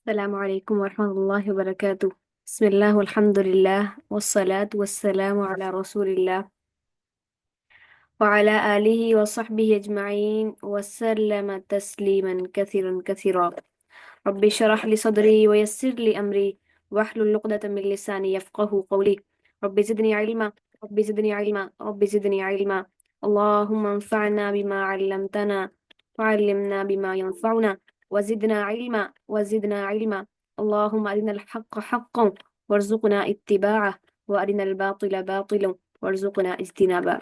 السلام عليكم ورحمة الله وبركاته. بسم الله والحمد لله والصلاة والسلام على رسول الله وعلى آله وصحبه أجمعين وسلم تسليما كثيرا كثيرا. رب اشرح لي صدري ويسر لي أمري واحلل عقدة من لساني يفقه قولي. رب زدني علما، رب زدني علما، رب زدني علما. اللهم انفعنا بما علمتنا وعلمنا بما ينفعنا وزدنا علما وزدنا علما. اللهم أرنا الحق حقا وارزقنا اتباعه وأرنا الباطل باطلا وارزقنا اجتنابه.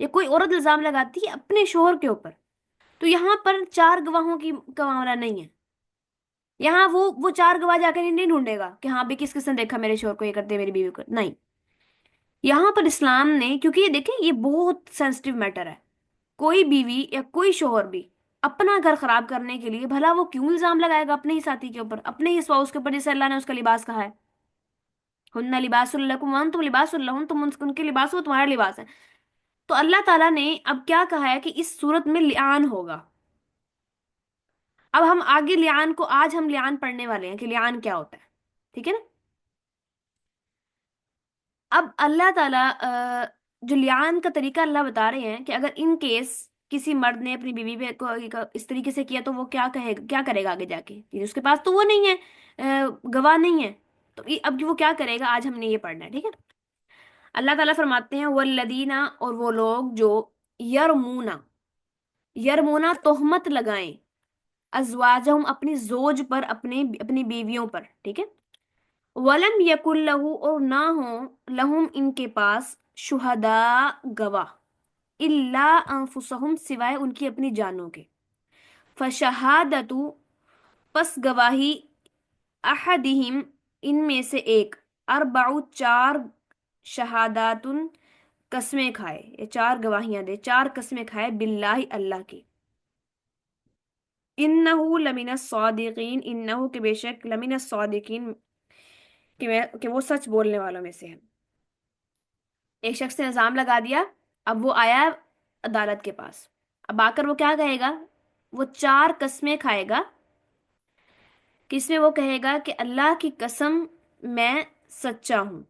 یا کوئی عورت الزام لگاتی ہے اپنے شوہر کے اوپر، تو یہاں پر چار گواہوں کی کا معاملہ نہیں ہے. یہاں وہ چار گواہ جا کے نہیں ڈھونڈے گا کہ ہاں بھی کس نے دیکھا میرے شوہر کو یہ کرتے، میری بیوی کو، نہیں. یہاں پر اسلام نے، کیونکہ یہ دیکھیں یہ بہت سینسٹیو میٹر ہے، کوئی بیوی یا کوئی شوہر بھی اپنا گھر خراب کرنے کے لیے بھلا وہ کیوں الزام لگائے گا اپنے ہی ساتھی کے اوپر، اپنے ہی اسپاؤس کے اوپر، جسے اللہ نے اس کا لباس کہا ہے. ہن لباس لکم وانتم لباس لہن، تم ان کے لباس ہو، تمہارا لباس ہے. تو اللہ تعالیٰ نے اب کیا کہا ہے کہ اس صورت میں لعان ہوگا. اب ہم آگے لعان کو، آج ہم لعان پڑھنے والے ہیں کہ لعان کیا ہوتا ہے. ٹھیک ہے نا. اب اللہ تعالیٰ جو لعان کا طریقہ اللہ بتا رہے ہیں کہ اگر ان کیس کسی مرد نے اپنی بیوی پہ اس طریقے سے کیا تو وہ کیا کہے گا، کیا کرے گا آگے جا کے، یعنی اس کے پاس تو وہ نہیں ہے، گواہ نہیں ہے. تو اب وہ کیا کرے گا، آج ہم نے یہ پڑھنا ہے. ٹھیک ہے. اللہ تعالیٰ فرماتے ہیں والذین، اور وہ لوگ جو یرمونا، یرمونا تہمت لگائیں، ازواجہم اپنی زوج پر، اپنی بیویوں پر. ٹھیک ہے. ولم یکن لہو، اور نہ ہوں لہم ان کے پاس، شہداء گواہ، الا انفسہم سوائے ان کی اپنی جانوں کے. فشہادت، پس گواہی، احدہم ان میں سے ایک، اربع چار، شہادات قسمیں کھائے، یا چار گواہیاں دے، چار قسمیں کھائے، باللہ اللہ کی. انہو لمن الصادقین، انہو کہ بے شک، لمن الصادقین کہ وہ سچ بولنے والوں میں سے ہے. ایک شخص نے الزام لگا دیا، اب وہ آیا عدالت کے پاس، اب آ کر وہ کیا کہے گا، وہ چار قسمیں کھائے گا. کس میں وہ کہے گا کہ اللہ کی قسم میں سچا ہوں،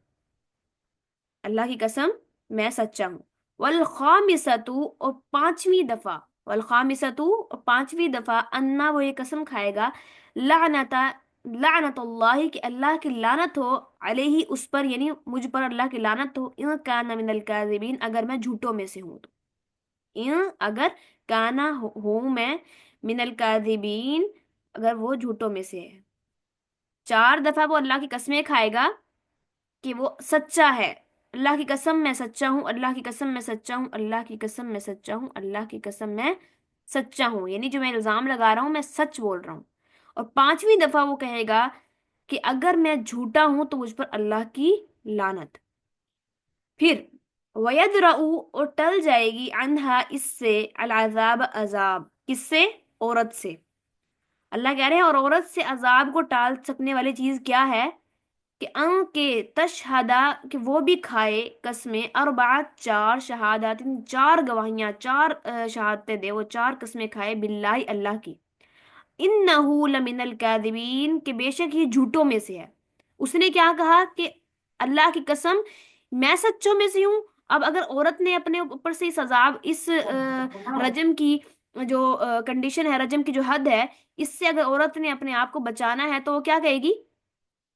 اللہ کی قسم میں سچا ہوں. والخامسۃ، اور پانچویں دفعہ، والخامسۃ، اور پانچویں دفعہ، انا، وہ یہ قسم کھائے گا، لعنتا، لعنت اللہ، کہ اللہ کی لعنت ہو، علیہ، اس پر، یعنی مجھ پر اللہ کی لعنت ہو، ان کان من الکاذبین، اگر میں جھوٹوں میں سے ہوں تو. ان، اگر، کانا، ہوں میں، من الکاذبین، اگر وہ جھوٹوں میں سے ہے. چار دفعہ وہ اللہ کی قسمیں کھائے گا کہ وہ سچا ہے. اللہ کی قسم میں سچا ہوں، اللہ کی قسم میں سچا ہوں، اللہ کی قسم میں سچا ہوں، اللہ کی قسم میں سچا ہوں، یعنی جو میں الزام لگا رہا ہوں میں سچ بول رہا ہوں. اور پانچویں دفعہ وہ کہے گا کہ اگر میں جھوٹا ہوں تو مجھ پر اللہ کی لعنت. پھر وَيَدْرَؤُ، اور ٹل جائے گی، عنہا، اس سے، العذاب، عذاب، کس سے، عورت سے. اللہ کہہ رہے ہیں اور عورت سے عذاب کو ٹال سکنے والی چیز کیا ہے کہ ان کے تشہدا، کہ وہ بھی کھائے قسمیں، اربعات، چار، شہادات، چار گواہیاں، چار شہادتیں دے، وہ چار قسمیں کھائے، باللہ، اللہ کی. انہو لمن الکاذبین، کہ بے شک یہ جھوٹوں میں سے ہے. اس نے کیا کہا کہ اللہ کی قسم میں سچوں میں سے ہوں. اب اگر عورت نے اپنے اوپر سے اس عذاب، اس رجم کی جو کنڈیشن ہے، رجم کی جو حد ہے، اس سے اگر عورت نے اپنے آپ کو بچانا ہے تو وہ کیا کہے گی،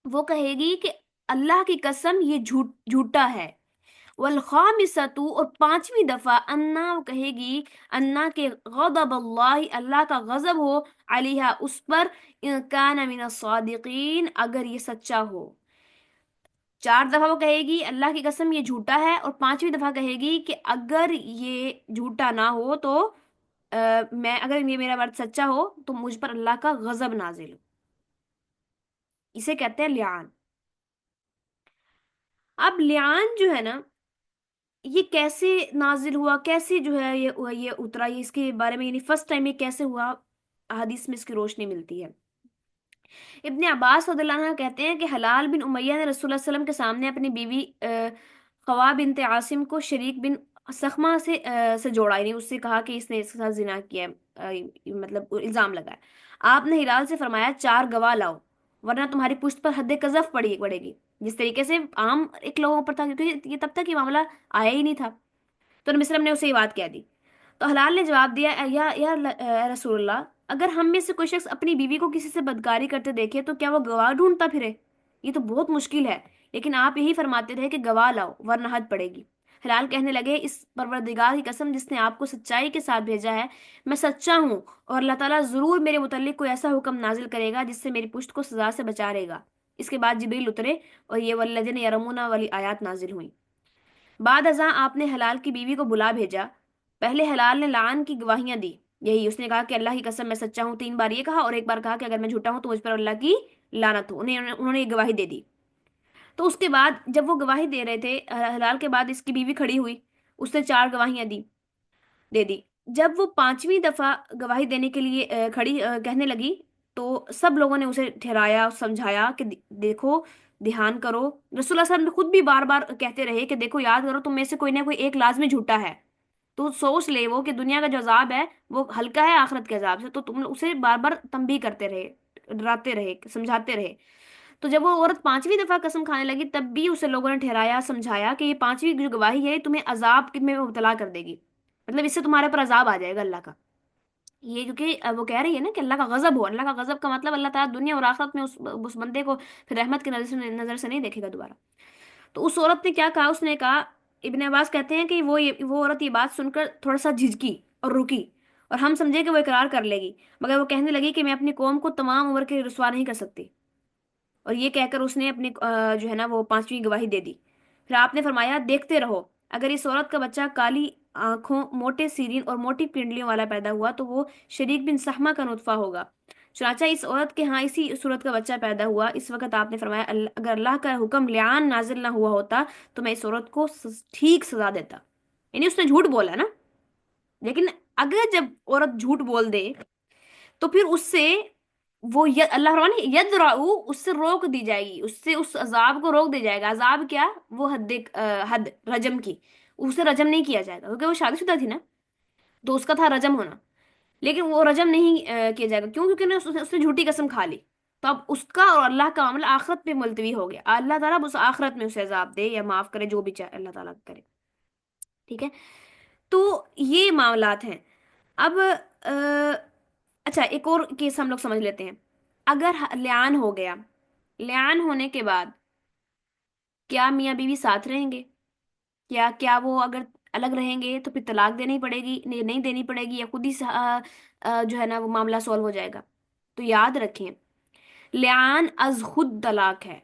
وہ کہے گی کہ اللہ کی قسم یہ جھوٹا ہے. والخامسۃ، اور پانچویں دفعہ، انا، وہ کہے گی، انا کے غضب اللہ، اللہ کا غضب ہو، علیہا، اس پر، ان کان من الصادقین، اگر یہ سچا ہو. چار دفعہ وہ کہے گی اللہ کی قسم یہ جھوٹا ہے، اور پانچویں دفعہ کہے گی کہ اگر یہ جھوٹا نہ ہو تو میں، اگر یہ میرا مرد سچا ہو تو مجھ پر اللہ کا غضب نازل ہو. اسے کہتے ہیں لعان. اب لعان جو ہے نا، یہ کیسے نازل ہوا، کیسے جو ہے یہ اترا، یہ اس کے بارے میں، یعنی فرسٹ ٹائم یہ کیسے ہوا، حدیث میں اس کی روشنی ملتی ہے. ابن عباس رضی اللہ عنہ کہتے ہیں کہ حلال بن امیہ نے رسول اللہ صلی اللہ علیہ وسلم کے سامنے اپنی بیوی خوا بنت عاصم کو شریک بن سخمہ سے جوڑا، یعنی اس سے کہا کہ اس نے اس کے ساتھ زنا کیا ہے، مطلب الزام لگایا. آپ نے ہلال سے فرمایا چار گواہ لاؤ ورنہ تمہاری پشت پر حد قذف پڑے گی، جس طریقے سے عام ایک لوگوں پر تھا، کیونکہ یہ تب تک یہ معاملہ آیا ہی نہیں تھا. تو نبی صلی اللہ علیہ وسلم نے اسے یہ بات کہہ دی. تو حلال نے جواب دیا، یا رسول اللہ، اگر ہم میں سے کوئی شخص اپنی بیوی کو کسی سے بدکاری کرتے دیکھے تو کیا وہ گواہ ڈھونڈتا پھرے؟ یہ تو بہت مشکل ہے، لیکن آپ یہی فرماتے رہے کہ گواہ لاؤ ورنہ حد پڑے گی. حلال کہنے لگے، اس پروردگار کی قسم جس نے آپ کو سچائی کے ساتھ بھیجا ہے، میں سچا ہوں، اور اللہ تعالیٰ ضرور میرے متعلق کوئی ایسا حکم نازل کرے گا جس سے میری پشت کو سزا سے بچا رہے گا. اس کے بعد جبریل اترے اور یہ والذین یرمون والی آیات نازل ہوئیں. بعد ازاں آپ نے حلال کی بیوی کو بلا بھیجا، پہلے حلال نے لعان کی گواہیاں دی، یہی اس نے کہا کہ اللہ کی قسم میں سچا ہوں، 3 بار یہ کہا، اور ایک بار کہا کہ اگر میں جھوٹا ہوں تو مجھ پر اللہ کی لعنت ہو، انہوں نے یہ گواہی دے دی۔ تو اس کے بعد جب وہ گواہی دے رہے تھے حلال کے بعد، اس کی بیوی کھڑی ہوئی، اس نے 4 گواہیاں دی، دے دی۔ جب وہ 5ویں دفعہ گواہی دینے کے لیے کھڑی کہنے لگی، تو سب لوگوں نے اسے ٹھہرایا، سمجھایا کہ دیکھو، دھیان کرو۔ رسول اللہ صلی اللہ علیہ وسلم خود بھی بار بار کہتے رہے کہ دیکھو، یاد کرو، تم میں سے کوئی نہ کوئی ایک لازمی جھوٹا ہے، تو سوچ لے وہ کہ دنیا کا جو عذاب ہے وہ ہلکا ہے آخرت کے عذاب سے، تو تم اسے بار بار تنبیہ کرتے رہے، ڈراتے رہے، سمجھاتے رہے۔ تو جب وہ عورت 5ویں دفعہ قسم کھانے لگی، تب بھی اسے لوگوں نے ٹھہرایا، سمجھایا کہ یہ 5ویں جو گواہی ہے یہ تمہیں عذاب میں مبتلا کر دے گی، مطلب اس سے تمہارے پر عذاب آ جائے گا اللہ کا۔ یہ کیونکہ وہ کہہ رہی ہے نا کہ اللہ کا غضب ہو، اللہ کا غضب کا مطلب اللہ تعالیٰ دنیا اور آخرت میں اس بندے کو پھر رحمت کی نظر سے نہیں دیکھے گا دوبارہ۔ تو اس عورت نے کیا کہا، اس نے کہا، ابن عباس کہتے ہیں کہ وہ عورت یہ بات سن کر تھوڑا سا جھجکی اور رکی، اور ہم سمجھے کہ وہ اقرار کر لے گی، مگر وہ کہنے لگی کہ میں اپنی قوم کو تمام عمر کے رسوا نہیں کر سکتی، اور یہ کہہ کر اس نے اپنی جو ہے نا وہ 5ویں گواہی دے دی۔ پھر آپ نے فرمایا، دیکھتے رہو، اگر اس عورت کا بچہ کالی آنکھوں، موٹے سیرین اور موٹی پنڈلیوں والا پیدا ہوا تو وہ شریک بن سہمہ کا نطفہ ہوگا۔ چنانچہ اس عورت کے ہاں اسی صورت کا بچہ پیدا ہوا۔ اس وقت آپ نے فرمایا، اگر اللہ کا حکم لعان نازل نہ ہوا ہوتا تو میں اس عورت کو ٹھیک سزا دیتا، یعنی اس نے جھوٹ بولا نا، لیکن اگر جب عورت جھوٹ بول دے تو پھر اس سے وہ اللہ فرمانے یدرعو، اس سے روک دی جائے گی، اس سے اس عذاب کو روک دیا جائے گا۔ عذاب کیا؟ وہ حد رجم کی، اسے رجم نہیں کیا جائے گا کیونکہ وہ شادی شدہ تھی نا، تو اس کا تھا رجم ہونا، لیکن وہ رجم نہیں کیا جائے گا، کیوں؟ کیونکہ اس نے جھوٹی قسم کھا لی۔ تو اب اس کا اور اللہ کا معاملہ آخرت پہ ملتوی ہو گیا، اللہ تعالیٰ اب اس آخرت میں اسے عذاب دے یا معاف کرے، جو بھی چاہے اللہ تعالیٰ کرے، ٹھیک ہے؟ تو یہ معاملات ہیں۔ اب اچھا، ایک اور کیس ہم لوگ سمجھ لیتے ہیں۔ اگر لعان ہو گیا، لعان ہونے کے بعد کیا میاں بیوی ساتھ رہیں گے؟ کیا وہ اگر الگ رہیں گے تو پھر طلاق دینی پڑے گی، نہیں دینی پڑے گی، یا خود ہی جو ہے نا وہ معاملہ سولو ہو جائے گا؟ تو یاد رکھیں، لعان از خود طلاق ہے۔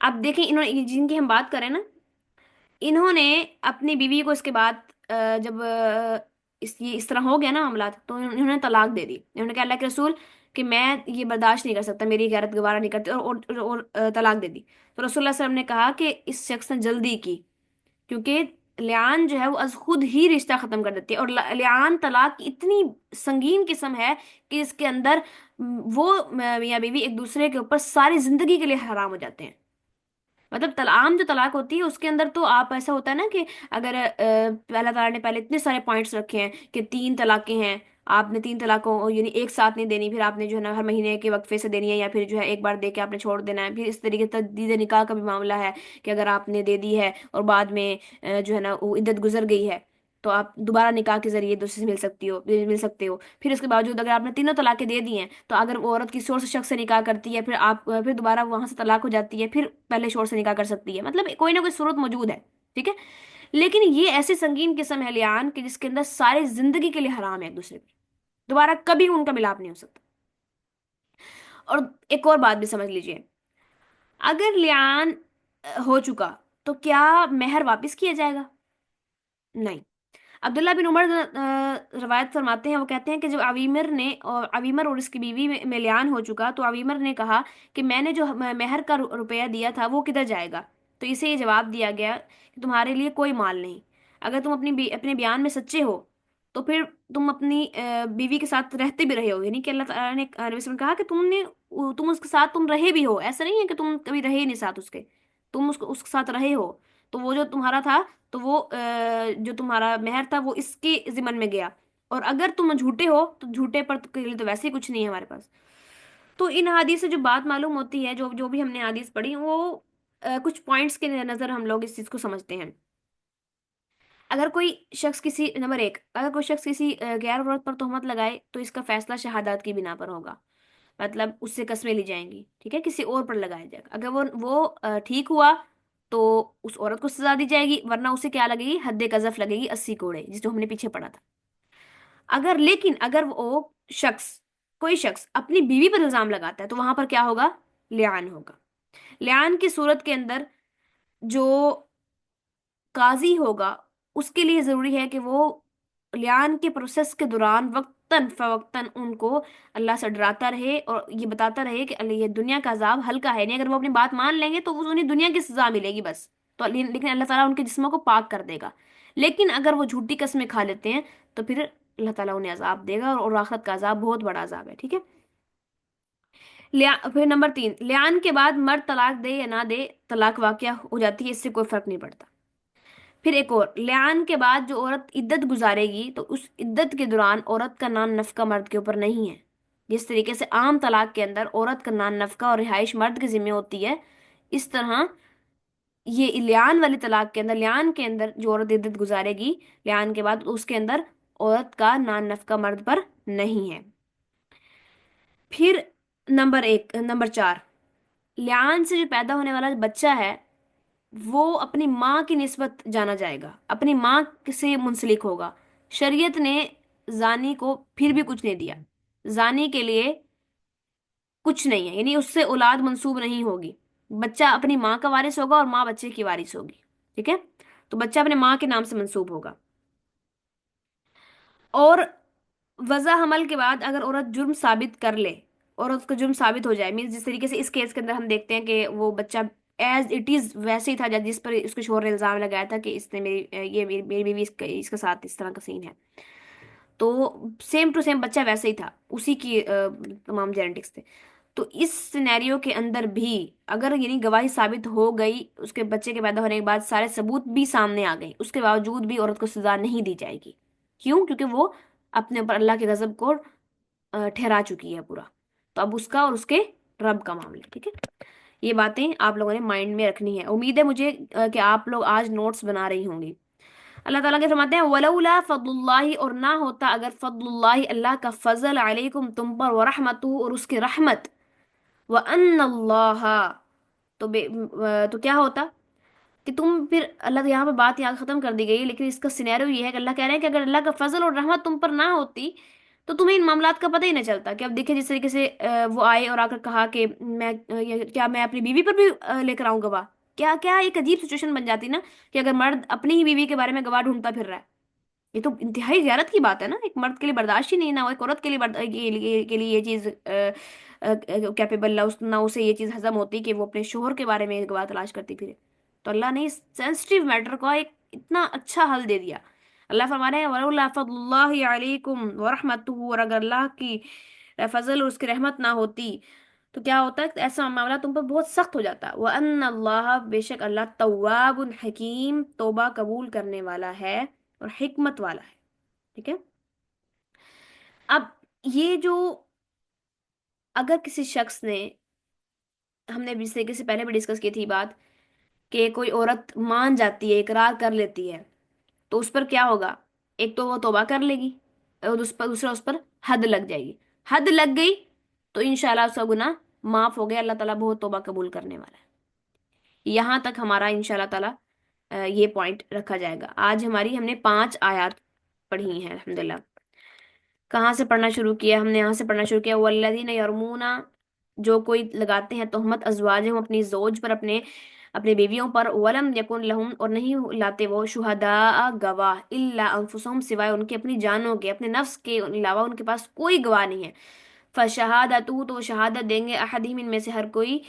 اب دیکھیں، انہوں نے جن کی ہم بات کریں نا، انہوں نے اپنی بیوی کو اس کے بعد جب یہ اس طرح ہو گیا نا معاملات، تو انہوں نے طلاق دے دی۔ انہوں نے کہا اللہ کے رسول کہ میں یہ برداشت نہیں کر سکتا، میری غیرت گوارہ نہیں کرتی، اور طلاق دے دی۔ تو رسول اللہ صلی اللہ علیہ وسلم نے کہا کہ اس شخص نے جلدی کی، کیونکہ لعان جو ہے وہ از خود ہی رشتہ ختم کر دیتی ہے، اور لعان طلاق کی اتنی سنگین قسم ہے کہ اس کے اندر وہ میاں بیوی ایک دوسرے کے اوپر ساری زندگی کے لیے حرام ہو جاتے ہیں۔ مطلب عام جو طلاق ہوتی ہے اس کے اندر تو آپ ایسا ہوتا ہے نا کہ اگر اللہ تعالیٰ نے پہلے اتنے سارے پوائنٹس رکھے ہیں کہ 3 طلاقیں ہیں، آپ نے 3 طلاقوں یعنی ایک ساتھ نہیں دینی، پھر آپ نے جو ہے نا ہر مہینے کے وقفے سے دینی ہے، یا پھر جو ہے ایک بار دے کے آپ نے چھوڑ دینا ہے۔ پھر اس طریقے سے تجدید نکاح کا بھی معاملہ ہے کہ اگر آپ نے دے دی ہے اور بعد میں جو ہے نا وہ عدت گزر گئی ہے، تو آپ دوبارہ نکاح کے ذریعے دوسرے سے مل سکتے ہو۔ پھر اس کے باوجود اگر آپ نے تینوں طلاقیں دے دی ہیں، تو اگر وہ عورت کسی اور سے شخص سے نکاح کرتی ہے، پھر دوبارہ وہاں سے طلاق ہو جاتی ہے، پھر پہلے شوہر سے نکاح کر سکتی ہے، مطلب کوئی نہ کوئی صورت موجود ہے، ٹھیک ہے؟ لیکن یہ ایسی سنگین قسم ہے لعان کہ جس کے اندر ساری زندگی کے لیے حرام ہے ایک دوسرے پہ، دوبارہ کبھی ان کا ملاپ نہیں ہو سکتا۔ اور ایک اور بات بھی سمجھ لیجئے، اگر لعان ہو چکا تو کیا مہر واپس کیا جائے گا؟ نہیں۔ عبداللہ بن عمر روایت فرماتے ہیں، وہ کہتے ہیں کہ جب عویمر اور اس کی بیوی میں لعان ہو چکا تو عویمر نے کہا کہ میں نے جو مہر کا روپیہ دیا تھا وہ کدھر جائے گا؟ تو اسے یہ جواب دیا گیا کہ تمہارے لیے کوئی مال نہیں، اگر تم اپنے بیان میں سچے ہو تو پھر تم اپنی بیوی کے ساتھ رہتے بھی رہے ہو، یعنی کہ اللہ تعالیٰ نے نبی وسلم کہا کہ تم اس کے ساتھ تم رہے بھی ہو، ایسا نہیں ہے کہ تم کبھی رہے ہی نہیں ساتھ اس کے، تم اس کے ساتھ رہے ہو، تو وہ جو تمہارا تھا، تو وہ جو تمہارا مہر تھا وہ اس کے ضمن میں گیا، اور اگر تم جھوٹے ہو تو جھوٹے پر کے لیے تو ویسے ہی کچھ نہیں ہے ہمارے پاس۔ تو ان حدیث سے جو بات معلوم ہوتی ہے، جو جو بھی ہم نے حدیث پڑھی، وہ کچھ پوائنٹس کے نظر ہم لوگ اس چیز کو سمجھتے ہیں۔ اگر کوئی شخص نمبر 1، اگر کوئی شخص کسی غیر عورت پر تہمت لگائے تو اس کا فیصلہ شہادات کی بنا پر ہوگا، مطلب اس سے قسمیں لی جائیں گی، ٹھیک ہے؟ کسی اور پر لگایا جائے گا، اگر وہ ٹھیک ہوا تو اس عورت کو سزا دی جائے گی، ورنہ اسے کیا لگے گی؟ حد قذف لگے گی، 80 کوڑے، جس جو ہم نے پیچھے پڑھا تھا۔ لیکن اگر وہ شخص کوئی شخص اپنی بیوی پر الزام لگاتا ہے تو وہاں پر کیا ہوگا؟ لعان ہوگا۔ لعان کی صورت کے اندر جو قاضی ہوگا اس کے لیے ضروری ہے کہ وہ لیان کے پروسیس کے دوران وقتاً فوقتاً ان کو اللہ سے ڈراتا رہے اور یہ بتاتا رہے کہ اللہ یہ دنیا کا عذاب ہلکا ہے نہیں، اگر وہ اپنی بات مان لیں گے تو انہیں دنیا کی سزا ملے گی بس، تو لیکن اللہ تعالیٰ ان کے جسموں کو پاک کر دے گا۔ لیکن اگر وہ جھوٹی قسمیں کھا لیتے ہیں تو پھر اللہ تعالیٰ انہیں عذاب دے گا، اور آخرت کا عذاب بہت بڑا عذاب ہے، ٹھیک ہے۔ پھر نمبر 3، لیان کے بعد مرد طلاق دے یا نہ دے، طلاق واقعہ ہو جاتی ہے، اس سے کوئی فرق نہیں پڑتا۔ پھر ایک اور، لیان کے بعد جو عورت عدت گزارے گی تو اس عدت کے دوران عورت کا نان نفقہ مرد کے اوپر نہیں ہے۔ جس طریقے سے عام طلاق کے اندر عورت کا نان نفقہ اور رہائش مرد کے ذمہ ہوتی ہے، اس طرح یہ لیان والی طلاق کے اندر، لیان کے اندر جو عورت عدت گزارے گی لیان کے بعد، اس کے اندر عورت کا نان نفقہ مرد پر نہیں ہے۔ پھر نمبر 4، لیان سے جو پیدا ہونے والا بچہ ہے وہ اپنی ماں کی نسبت جانا جائے گا، اپنی ماں سے منسلک ہوگا۔ شریعت نے زانی کو پھر بھی کچھ نہیں دیا، زانی کے لیے کچھ نہیں ہے، یعنی اس سے اولاد منسوب نہیں ہوگی، بچہ اپنی ماں کا وارث ہوگا اور ماں بچے کی وارث ہوگی، ٹھیک ہے، تو بچہ اپنے ماں کے نام سے منسوب ہوگا۔ اور وضع حمل کے بعد اگر عورت جرم ثابت کر لے، عورت کا جرم ثابت ہو جائے، مینس جس طریقے سے اس کیس کے اندر ہم دیکھتے ہیں کہ وہ بچہ ایز اٹ از ویسے ہی تھا جس پر اس کے شوہر نے الزام لگایا تھا کہ اس نے میری بیوی اس کے ساتھ اس طرح کا سین ہے، تو سیم ٹو سیم بچہ ویسے ہی تھا، اسی کی تمام جینیٹکس تھے۔ تو اس سینیریو کے اندر بھی اگر یعنی گواہی ثابت ہو گئی، اس کے بچے کے پیدا ہونے کے بعد سارے ثبوت بھی سامنے آ گئے، اس کے باوجود بھی عورت کو سزا نہیں دی جائے گی، کیوں؟ کیونکہ وہ اپنے اوپر اللہ کے غضب کو ٹھہرا چکی ہے پورا، تو اب اس کا اور اس کے رب کا معاملہ، ٹھیک ہے۔ یہ باتیں آپ لوگوں نے مائنڈ میں رکھنی ہے، امید ہے مجھے کہ آپ لوگ آج نوٹس بنا رہی ہوں گی۔ اللہ تعالیٰ کے فرماتے ہیں ولولا فضل اللہ، اور نہ ہوتا اگر فضل اللہ، اللہ کا فضل، علیکم تم پر، ورحمتہ اور اس کی رحمت، وان اللہ، تو کیا ہوتا کہ تم پھر اللہ، یہاں پہ بات یہاں ختم کر دی گئی، لیکن اس کا سینیرو یہ ہے کہ اللہ کہہ رہے ہیں کہ اگر اللہ کا فضل اور رحمت تم پر نہ ہوتی تو تمہیں ان معاملات کا پتہ ہی نہ چلتا، کہ اب دیکھیں جس طریقے سے وہ آئے اور آ کر کہا کہ کیا میں اپنی بیوی پر بھی لے کر آؤں گواہ؟ کیا کیا ایک عجیب سچویشن بن جاتی نا، کہ اگر مرد اپنی ہی بیوی کے بارے میں گواہ ڈھونڈتا پھر رہا ہے، یہ تو انتہائی غیرت کی بات ہے نا، ایک مرد کے لیے برداشت ہی نہیں، نہ وہ ایک عورت کے لیے یہ چیز کیپیبل، نہ اسے یہ چیز ہضم ہوتی کہ وہ اپنے شوہر کے بارے میں گواہ تلاش کرتی پھرے۔ تو اللہ نے اس سینسٹیو میٹر کو ایک اتنا اچھا حل دے دیا۔ اللہ فرما رہے ہیں وَلَوْلَا فَضْلُ اللَّهِ عَلَيْكُمْ وَرَحْمَتُهُ، اور اگر اللہ کی فضل اور اس کی رحمت نہ ہوتی تو کیا ہوتا ہے، ایسا معاملہ تم پر بہت سخت ہو جاتا۔ وَأَنَّ اللَّهَ، بے شک اللہ، تواب حکیم، توبہ قبول کرنے والا ہے اور حکمت والا ہے، ٹھیک ہے۔ اب یہ جو اگر کسی شخص نے، ہم نے اس طریقے سے پہلے بھی ڈسکس کی تھی بات، کہ کوئی عورت مان جاتی ہے، اقرار کر لیتی ہے، تو اس پر کیا ہوگا؟ ایک تو وہ توبہ کر لے گی، اور دوسرا اس پر حد لگ جائے گی۔ حد لگ گئی تو انشاءاللہ اس کا گناہ معاف ہو گیا، اللہ تعالیٰ بہت توبہ قبول کرنے والا ہے۔ یہاں تک ہمارا انشاءاللہ تعالیٰ یہ پوائنٹ رکھا جائے گا۔ آج ہم نے 5 آیات پڑھی ہیں الحمدللہ۔ کہاں سے پڑھنا شروع کیا؟ ہم نے یہاں سے پڑھنا شروع کیا والذین یرمون، جو کوئی لگاتے ہیں تہمت، ازواجہم، اپنی زوج پر، اپنے بیویوں پر، ولم یکن لہم، اور نہیں لاتے وہ، شہداء گواہ، الا انفسہم، سوائے ان کے اپنی جانوں کے، اپنے نفس کے علاوہ ان کے پاس کوئی گواہ نہیں ہے، فشہادتہ، تو وہ شہادت دیں گے، احدہم، ان میں سے ہر کوئی،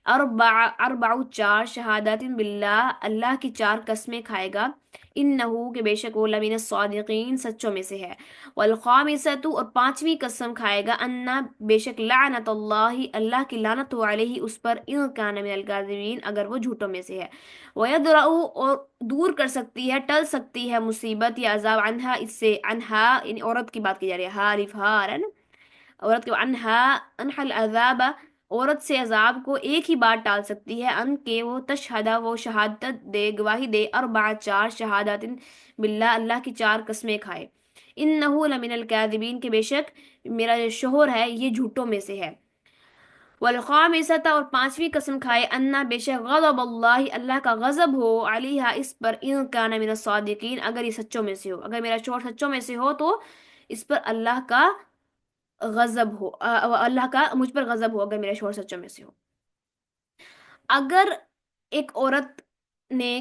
اربع 4 شہادات باللہ، اللہ کی 4 قسمیں کھائے گا، انہو، کہ بے شک وہ، لمن الصادقین، سچوں میں سے ہے، والخامسۃ، اور 5ویں قسم کھائے گا، انا، بے شک، لعنت اللہ، اللہ کی لعنت ہو علیہ، اس پر، ان کان من الکاذبین، اگر وہ جھوٹوں میں سے ہے، ویدرأ، اور دور کر سکتی ہے، ٹل سکتی ہے مصیبت یا عذاب، عنہا، اس سے، عنہا یعنی عورت کی بات کی جا رہی ہے، حارف ہار ہے نا، عورت کے انحا العذاب، عورت سے عذاب کو ایک ہی بار ٹال سکتی ہے، ان کے وہ، تشہدہ، وہ شہادت دے، گواہی دے، اربع 4 شہادات باللہ، اللہ کی 4 قسمیں کھائے، انہو لمن الکاذبین، کے بے شک میرا جو شوہر ہے یہ جھوٹوں میں سے ہے، والخامسۃ، اور 5ویں قسم کھائے، انا، بے شک، غضب اللہ، اللہ کا غضب ہو، علیہا، اس پر، ان کان من الصادقین، اگر یہ سچوں میں سے ہو، اگر میرا شوہر سچوں میں سے ہو تو اس پر اللہ کا غضب ہو، اللہ کا مجھ پر غضب ہو، اگر میرا شوہر سچوں میں سے ہو۔ اگر ایک عورت نے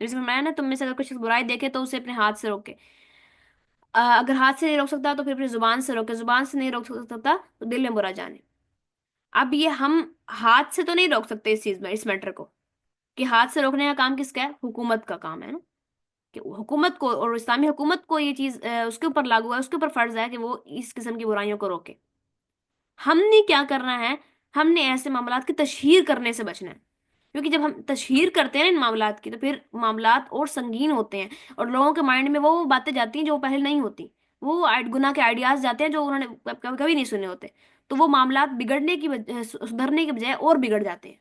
جیسے میں نے تم میں سے اگر کچھ برائی دیکھے تو اسے اپنے ہاتھ سے روکے، اگر ہاتھ سے نہیں روک سکتا تو پھر اپنی زبان سے روکے، زبان سے نہیں روک سکتا تو دل میں برا جانے۔ اب یہ ہم ہاتھ سے تو نہیں روک سکتے اس چیز میں، اس میٹر کو، کہ ہاتھ سے روکنے کا کام کس کا ہے؟ حکومت کا کام ہے نا، کہ حکومت کو اور اسلامی حکومت کو یہ چیز اس کے اوپر لاگو ہے، اس کے اوپر فرض ہے کہ وہ اس قسم کی برائیوں کو روکے۔ ہم نے کیا کرنا ہے؟ ہم نے ایسے معاملات کی تشہیر کرنے سے بچنا ہے، کیونکہ جب ہم تشہیر کرتے ہیں نا ان معاملات کی تو پھر معاملات اور سنگین ہوتے ہیں، اور لوگوں کے مائنڈ میں وہ باتیں جاتی ہیں جو پہلے نہیں ہوتی، وہ گناہ کے آئیڈیاز جاتے ہیں جو انہوں نے کبھی نہیں سنے ہوتے، تو وہ معاملات بگڑنے کی سدھرنے کے بجائے اور بگڑ جاتے ہیں۔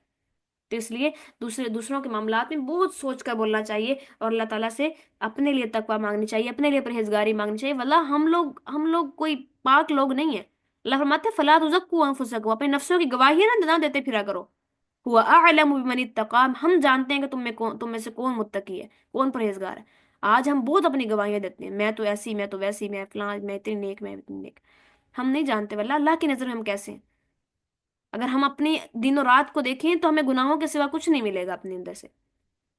تو اس لیے دوسروں کے معاملات میں بہت سوچ کر بولنا چاہیے، اور اللہ تعالیٰ سے اپنے لیے تقوی مانگنی چاہیے، اپنے لیے پرہیزگاری مانگنی چاہیے، واللہ ہم لوگ کوئی پاک لوگ نہیں ہیں۔ اللہ فرماتے ہیں فلا تزکوا انفسکم، اپنے نفسوں کی گواہی نہ دیتے پھرا کرو، ہوا اعلم بمن اتقى، ہم جانتے ہیں کہ تم میں سے کون متقی ہے، کون پرہیزگار ہے۔ آج ہم بہت اپنی گواہیاں دیتے ہیں، میں تو ایسی، میں تو ویسی، میں فلاں، میں اتنی نیک، میں اتنی نیک۔ ہم نہیں جانتے واللہ اللہ کی نظر میں ہم کیسے ہیں۔ اگر ہم اپنی دن اور رات کو دیکھیں تو ہمیں گناہوں کے سوا کچھ نہیں ملے گا اپنے اندر سے۔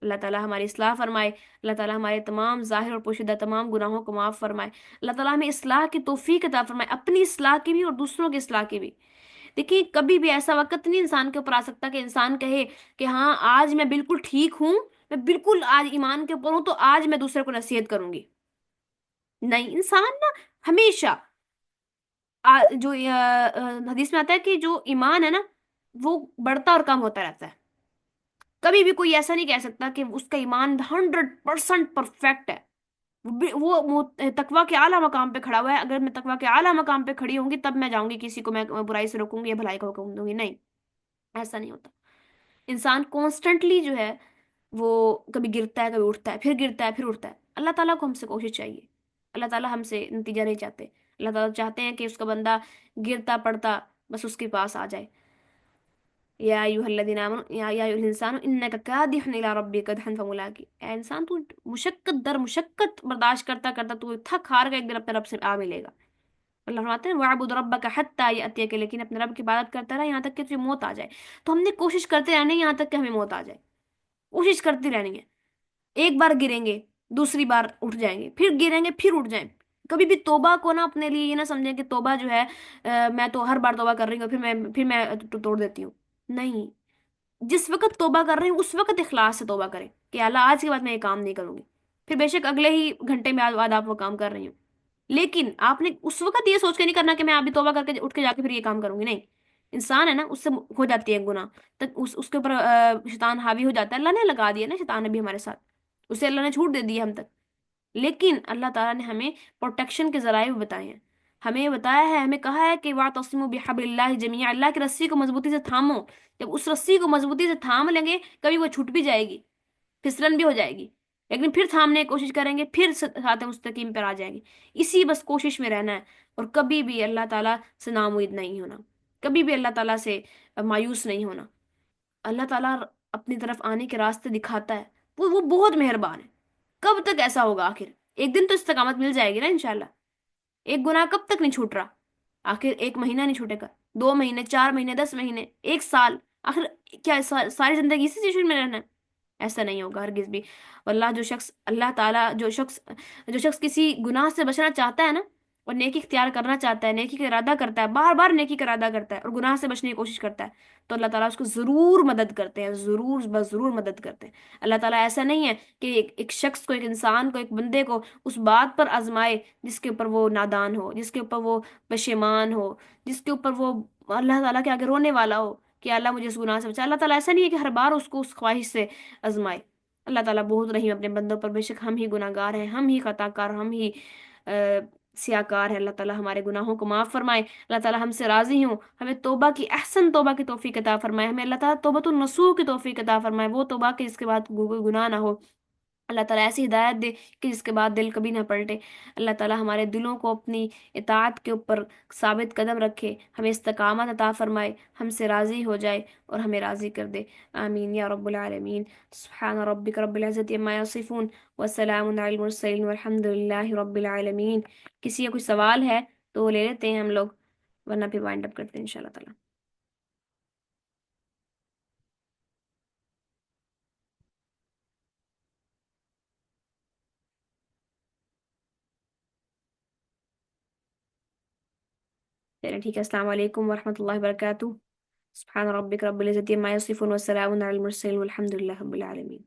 اللہ تعالیٰ ہماری اصلاح فرمائے، اللہ تعالیٰ ہمارے تمام ظاہر اور پوشیدہ تمام گناہوں کو معاف فرمائے، اللہ تعالیٰ ہمیں اصلاح کی توفیق عطا فرمائے، اپنی اصلاح کی بھی اور دوسروں کی اصلاح کی بھی۔ دیکھیے کبھی بھی ایسا وقت نہیں انسان کے اوپر آ سکتا کہ انسان کہے کہ ہاں آج میں بالکل ٹھیک ہوں، میں بالکل آج ایمان کے اوپر ہوں تو آج میں دوسرے کو نصیحت کروں گی۔ نہیں، انسان نا ہمیشہ جو حدیث میں آتا ہے کہ جو ایمان ہے نا وہ بڑھتا اور کم ہوتا رہتا ہے، کبھی بھی کوئی ایسا نہیں کہہ سکتا کہ اس کا ایمان 100% پرفیکٹ ہے۔ وہ تقوی کے اعلیٰ مقام پہ کھڑا ہوا ہے، اگر میں تقوی کے اعلیٰ مقام پہ کھڑی ہوں گی تب میں جاؤں گی کسی کو میں برائی سے روکوں گی یا بھلائی کا حکم دوں گی، نہیں، ایسا نہیں ہوتا۔ انسان کانسٹنٹلی جو ہے وہ کبھی گرتا ہے، کبھی اٹھتا ہے، پھر گرتا ہے، پھر اٹھتا ہے۔ اللہ تعالیٰ کو ہم سے کوشش چاہیے، اللہ تعالیٰ ہم سے نتیجہ نہیں چاہتے، اللہ تعالیٰ چاہتے ہیں کہ اس کا بندہ گرتا پڑتا بس اس کے پاس آ جائے۔ یا ایھا الذین آمنوا یا ایھا الانسان انک کادح الی ربک کدحا فملاقی، اے انسان تو مشقت در مشقت برداشت کرتا کرتا تو تھک ہار کے ایک دن اپنے رب سے آ ملے گا۔ اللہ فرماتے ہیں وَاعْبُدْ رَبَّكَ حَتَّى يَأْتِيَكَ، لیکن اپنے رب کی عبادت کرتا رہا یہاں تک کہ تجھے موت آ جائے۔ تو ہم نے کوشش کرتے رہنا ہے یہاں تک کہ ہمیں موت آ جائے، کوشش کرتی رہنی ہے۔ ایک بار گریں گے، دوسری بار اٹھ جائیں گے، پھر گریں گے، پھر اٹھ جائیں۔ کبھی بھی توبہ کو نا اپنے لیے یہ نہ سمجھیں کہ توبہ جو ہے میں تو ہر بار توبہ کر رہی ہوں پھر میں توڑ دیتی ہوں، نہیں۔ جس وقت توبہ کر رہی ہوں اس وقت اخلاص سے توبہ کریں کہ اللہ آج کے بعد میں یہ کام نہیں کروں گی، پھر بے شک اگلے ہی گھنٹے میں بعد آپ وہ کام کر رہی ہوں، لیکن آپ نے اس وقت یہ سوچ کے نہیں کرنا کہ میں ابھی توبہ کر کے اٹھ کے جا کے پھر یہ کام کروں گی، نہیں۔ انسان ہے نا اس سے ہو جاتی ہے گناہ، تک اس کے اوپر شیطان حاوی ہو جاتا ہے، اللہ نے لگا دیا نا شیطان ابھی ہمارے ساتھ، اسے اللہ نے چھوٹ دے دی ہے ہم تک، لیکن اللہ تعالیٰ نے ہمیں پروٹیکشن کے ذرائع بھی بتائے ہیں، ہمیں بتایا ہے، ہمیں کہا ہے کہ واعتصموا بحبل اللہ جميعا، اللہ کی رسی کو مضبوطی سے تھامو۔ جب اس رسی کو مضبوطی سے تھام لیں گے کبھی وہ چھوٹ بھی جائے گی، پھسلن بھی ہو جائے گی، لیکن پھر تھامنے کی کوشش کریں گے، پھر ساتھ مستقیم پر آ جائیں گے۔ اسی بس کوشش میں رہنا ہے، اور کبھی بھی اللہ تعالیٰ سے ناامید نہیں ہونا، کبھی بھی اللہ تعالیٰ سے مایوس نہیں ہونا۔ اللہ تعالیٰ اپنی طرف آنے کے راستے دکھاتا ہے، وہ بہت مہربان ہے۔ کب تک ایسا ہوگا؟ آخر ایک دن تو استقامت مل جائے گی نا انشاءاللہ۔ ایک گناہ کب تک نہیں چھوٹ رہا؟ آخر ایک مہینہ نہیں چھوٹے گا، 2 مہینے، 4 مہینے، 10 مہینے، 1 سال، آخر کیا ساری زندگی اسی سچویشن میں رہنا ہے؟ ایسا نہیں ہوگا ہرگز بھی۔ واللہ اللہ تعالیٰ جو شخص کسی گناہ سے بچنا چاہتا ہے نا اور نیکی اختیار کرنا چاہتا ہے، نیکی کا ارادہ کرتا ہے، بار بار نیکی کا ارادہ کرتا ہے اور گناہ سے بچنے کی کوشش کرتا ہے، تو اللہ تعالیٰ اس کو ضرور مدد کرتے ہیں، ضرور بس ضرور مدد کرتے ہیں۔ اللہ تعالیٰ ایسا نہیں ہے کہ ایک شخص کو، ایک انسان کو، ایک بندے کو اس بات پر آزمائے جس کے اوپر وہ نادان ہو، جس کے اوپر وہ پشیمان ہو، جس کے اوپر وہ اللہ تعالیٰ کے آگے رونے والا ہو کہ اللہ مجھے اس گناہ سے بچا۔ اللہ تعالیٰ ایسا نہیں ہے کہ ہر بار اس کو اس خواہش سے آزمائے۔ اللہ تعالیٰ بہت رحیم اپنے بندوں پر، بے شک ہم ہی گناہ گار ہیں، ہم ہی خطا کار، ہم ہی سیاہ کار ہیں۔ اللہ تعالیٰ ہمارے گناہوں کو معاف فرمائے، اللہ تعالیٰ ہم سے راضی ہوں، ہمیں توبہ کی، احسن توبہ کی توفیق عطا فرمائے، ہمیں اللہ تعالیٰ توبۃ النصوح کی توفیق عطا فرمائے، وہ توبہ کہ جس کے بعد کوئی گناہ نہ ہو۔ اللہ تعالیٰ ایسی ہدایت دے کہ جس کے بعد دل کبھی نہ پلٹے۔ اللہ تعالیٰ ہمارے دلوں کو اپنی اطاعت کے اوپر ثابت قدم رکھے، ہمیں استقامت عطا فرمائے، ہم سے راضی ہو جائے اور ہمیں راضی کر دے۔ آمین یا رب العالمین۔ سبحان ربک رب العزت عما یصفون وسلام علی المرسلین والحمد للہ رب العالمین۔ کسی کا کوئی سوال ہے تو وہ لے لیتے ہیں ہم لوگ، ورنہ پھر وائنڈ اپ کرتے ہیں انشاءاللہ تعالیٰ۔ چلیں ٹھیک ہے، السلام علیکم ورحمۃ اللہ وبرکاتہ. سبحان ربک رب العزت عما یصفون وسلام علی المرسلین والحمد للہ رب العالمین.